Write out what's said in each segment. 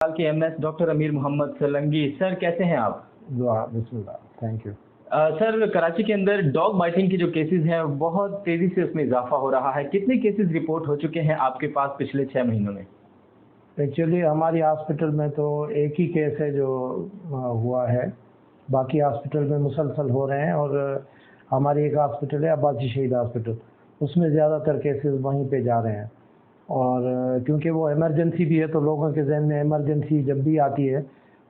साल के MS doctor अमीर मोहम्मद सलंगी। सर कैसे हैं आप? दुआ बिस्मिल्लाह, थैंक यू। सर कराची के अंदर डॉग बाइटिंग के जो केसेस हैं बहुत तेज़ी से उसमें इजाफा हो रहा है। कितने केसेस रिपोर्ट हो चुके हैं आपके पास पिछले 6 महीनों में? एक्चुअली हमारी हॉस्पिटल में तो एक ही केस है जो हुआ है, बाकी हॉस्पिटल में मुसलसल हो रहे हैं। और हमारी एक हॉस्पिटल है अब्बासी शहीद हॉस्पिटल, उसमें ज़्यादातर केसेस वहीं पे जा रहे हैं। और क्योंकि वो इमरजेंसी भी है तो लोगों के जहन में इमरजेंसी जब भी आती है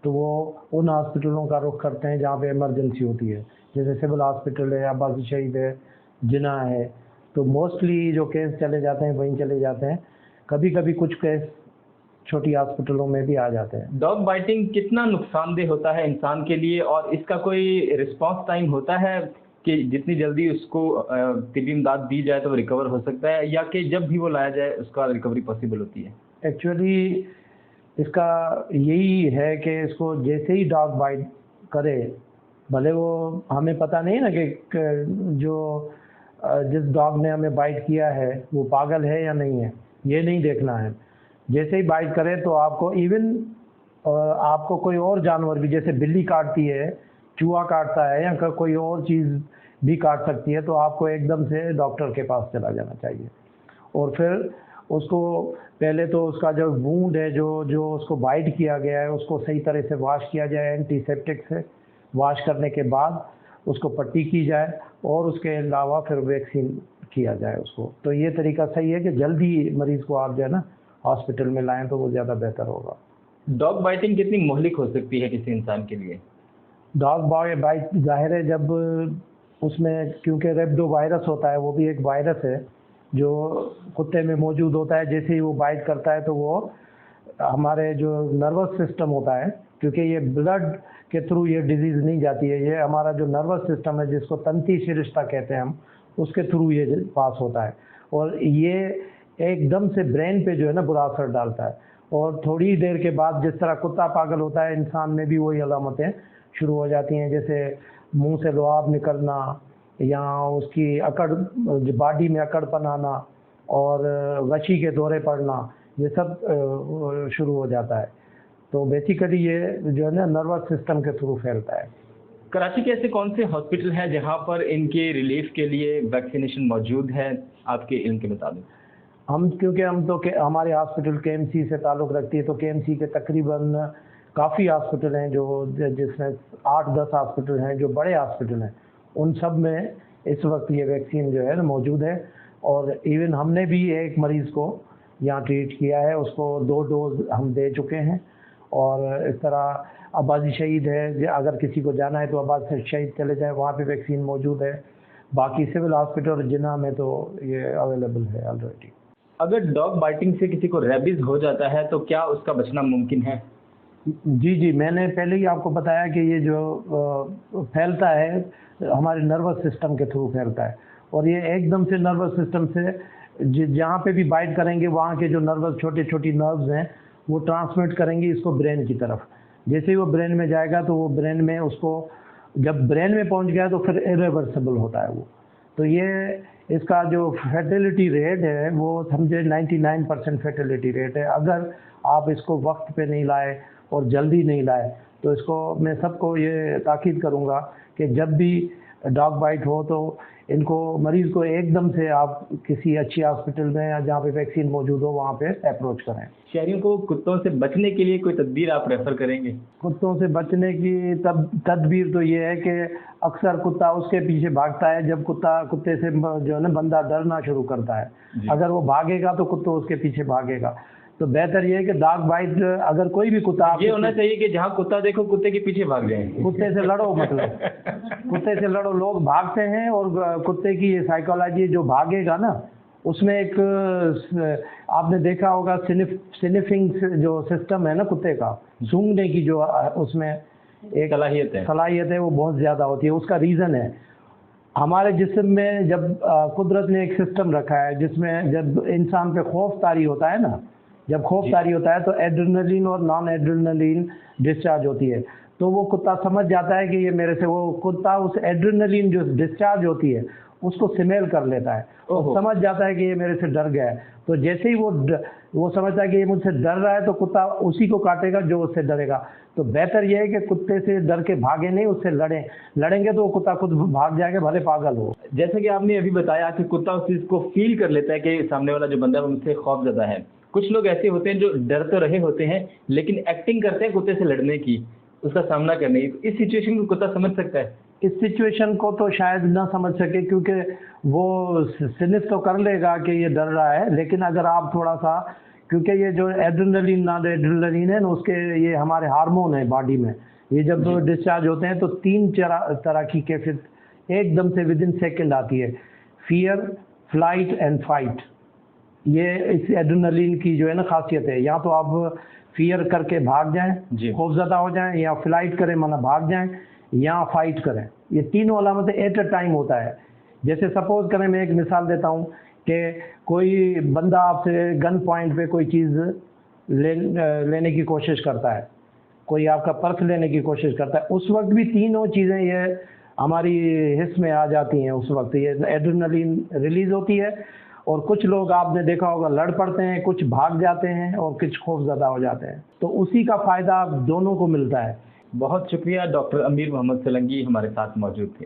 तो वो उन हॉस्पिटलों का रुख करते हैं जहाँ पे इमरजेंसी होती है, जैसे सिविल हॉस्पिटल है, अब्बासी शहीद है, जिना है। तो मोस्टली जो केस चले जाते हैं वहीं चले जाते हैं। कभी कभी कुछ केस छोटी हॉस्पिटलों में भी आ जाते हैं। डॉग बाइटिंग कितना नुकसानदेह होता है इंसान के लिए और इसका कोई रिस्पांस टाइम होता है कि जितनी जल्दी उसको तिबी इमदाद दी जाए तो वो रिकवर हो सकता है, या कि जब भी वो लाया जाए उसका रिकवरी पॉसिबल होती है? एक्चुअली इसका यही है कि इसको जैसे ही डॉग बाइट करे, भले वो हमें पता नहीं ना कि जो जिस डॉग ने हमें बाइट किया है वो पागल है या नहीं है, ये नहीं देखना है। जैसे ही बाइट करे तो आपको इवन आपको कोई और जानवर भी, जैसे बिल्ली काटती है, चूहा काटता है या कोई और चीज़ भी काट सकती है, तो आपको एकदम से डॉक्टर के पास चला जाना चाहिए। और फिर उसको पहले तो उसका जो वूंड है, जो उसको बाइट किया गया है, उसको सही तरह से वॉश किया जाए एंटीसेप्टिक से। वॉश करने के बाद उसको पट्टी की जाए और उसके अलावा फिर वैक्सीन किया जाए उसको। तो ये तरीका सही है कि जल्दी मरीज़ को आप जो है ना हॉस्पिटल में लाएं तो वो ज़्यादा बेहतर होगा। डॉग बाइटिंग कितनी मोहलिक हो सकती है किसी इंसान के लिए? डॉग बाइट ज़ाहिर है जब उसमें, क्योंकि रेबडो वायरस होता है, वो भी एक वायरस है जो कुत्ते में मौजूद होता है। जैसे ही वो बाइट करता है तो वो हमारे जो नर्वस सिस्टम होता है, क्योंकि ये ब्लड के थ्रू ये डिजीज़ नहीं जाती है, ये हमारा जो नर्वस सिस्टम है जिसको तंती शिरिश्ता कहते हैं हम, उसके थ्रू ये पास होता है। और ये एकदम से ब्रेन पे जो है ना बुरा असर डालता है। और थोड़ी देर के बाद जिस तरह कुत्ता पागल होता है, इंसान में भी वही अलामतें शुरू हो जाती हैं, जैसे मुंह से लुआब निकलना या उसकी अकड़, बॉडी में अकड़पन आना और वशी के दौरे पड़ना, ये सब शुरू हो जाता है। तो बेसिकली ये जो है ना नर्वस सिस्टम के थ्रू फैलता है। कराची के ऐसे कौन से हॉस्पिटल हैं जहां पर इनके रिलीफ के लिए वैक्सीनेशन मौजूद है आपके इल्म के मुताबिक? क्योंकि हम तो हमारे हॉस्पिटल केएमसी से ताल्लुक़ रखती है, तो केएमसी के तकरीबन काफ़ी हॉस्पिटल हैं जिसमें 8-10 हॉस्पिटल हैं जो बड़े हॉस्पिटल हैं, उन सब में इस वक्त ये वैक्सीन जो है ना मौजूद है। और इवन हमने भी एक मरीज़ को यहाँ ट्रीट किया है, उसको 2 डोज हम दे चुके हैं। और इस तरह अब्बासी शहीद है, अगर किसी को जाना है तो अब्बासी शहीद चले जाए, वहाँ पे वैक्सीन मौजूद है। बाकी सिविल हॉस्पिटल और जिना में तो ये अवेलेबल है ऑलरेडी। अगर डॉग बाइटिंग से किसी को रेबीज हो जाता है तो क्या उसका बचना मुमकिन है? जी, मैंने पहले ही आपको बताया कि ये जो फैलता है हमारे नर्वस सिस्टम के थ्रू फैलता है। और ये एकदम से नर्वस सिस्टम से जहाँ पे भी बाइट करेंगे वहाँ के जो नर्वस छोटी नर्व्स हैं वो ट्रांसमिट करेंगे इसको ब्रेन की तरफ। जैसे ही वो ब्रेन में जाएगा तो वो ब्रेन में उसको, जब ब्रेन में पहुँच गया तो फिर इरिवर्सिबल होता है वो। तो ये इसका जो फर्टिलिटी रेट है वो समझे 99% फर्टिलिटी रेट है। अगर आप इसको वक्त पे नहीं लाए और जल्दी नहीं लाए तो इसको मैं सबको ये ताकीद करूँगा कि जब भी डॉग बाइट हो तो इनको, मरीज़ को एकदम से आप किसी अच्छी हॉस्पिटल में या जहाँ पे वैक्सीन मौजूद हो वहाँ पे अप्रोच करें। शहरियों को कुत्तों से बचने के लिए कोई तदबीर आप रेफ़र करेंगे? कुत्तों से बचने की तदबीर तो ये है कि अक्सर कुत्ता उसके पीछे भागता है जब कुत्ते से जो है ना बंदा डरना शुरू करता है। अगर वो भागेगा तो कुत्ता उसके पीछे भागेगा। तो बेहतर ये है कि डॉग बाइट अगर कोई भी कुत्ता, ये होना चाहिए कि जहाँ कुत्ता देखो कुत्ते के पीछे भाग जाए। कुत्ते से लड़ो, मतलब कुत्ते से लड़ो। लोग भागते हैं और कुत्ते की ये साइकोलॉजी, जो भागेगा ना उसमें एक, आपने देखा होगा स्निफिंग जो सिस्टम है ना कुत्ते का, सूंघने की जो उसमें एक सलाहियत है वो बहुत ज़्यादा होती है। उसका रीज़न है हमारे जिस्म में, जब कुदरत ने एक सिस्टम रखा है जिसमें जब इंसान पे खौफ तारी होता है ना, जब खौफ तारी होता है तो एड्रेनलिन और नॉन एड्रेनलिन डिस्चार्ज होती है। तो वो कुत्ता समझ जाता है कि ये मेरे से, वो कुत्ता उस एड्रेनलिन जो डिस्चार्ज होती है उसको स्मेल कर लेता है और समझ जाता है कि ये मेरे से डर गया है। तो जैसे ही वो समझता है कि ये मुझसे डर रहा है तो कुत्ता उसी को काटेगा जो उससे डरेगा। तो बेहतर ये है कि कुत्ते से डर के भागे नहीं, उससे लड़ेंगे तो वो कुत्ता खुद भाग जाएगा, भले पागल हो। जैसे कि आपने अभी बताया कि कुत्ता उस चीज़ को फील कर लेता है कि सामने वाला जो बंदा है वो मुझसे खौफज़दा है। कुछ लोग ऐसे होते हैं जो डर तो रहे होते हैं लेकिन एक्टिंग करते हैं कुत्ते से लड़ने की, उसका सामना करने की। इस सिचुएशन को कुत्ता समझ सकता है? इस सिचुएशन को तो शायद ना समझ सके, क्योंकि वो स्निफ तो कर लेगा कि ये डर रहा है, लेकिन अगर आप थोड़ा सा, क्योंकि ये जो एड्रेनलिन नॉरएड्रेनलिन है ना, उसके ये हमारे हार्मोन है बॉडी में, ये जब डिस्चार्ज होते हैं तो 3 तरह की कैफियत एकदम से विद इन सेकेंड आती है। Fear, flight and fight. ये इस एड्रेनलिन की जो है ना खासियत है। या तो आप फियर करके भाग जाएं, खौफज़दा हो जाएं, या फ्लाइट करें माना भाग जाएं, या फाइट करें। ये तीनों अलामतें एट अ टाइम होता है। जैसे सपोज करें, मैं एक मिसाल देता हूँ कि कोई बंदा आपसे गन पॉइंट पे कोई चीज़ लेने की कोशिश करता है, कोई आपका पर्स लेने की कोशिश करता है, उस वक्त भी तीनों चीज़ें ये हमारी हिस्स में आ जाती हैं। उस वक्त ये एड्रेनलिन रिलीज़ होती है और कुछ लोग आपने देखा होगा लड़ पड़ते हैं, कुछ भाग जाते हैं और कुछ खौफज़दा हो जाते हैं। तो उसी का फ़ायदा दोनों को मिलता है। बहुत शुक्रिया, डॉक्टर अमीर मोहम्मद सोलंकी हमारे साथ मौजूद थे।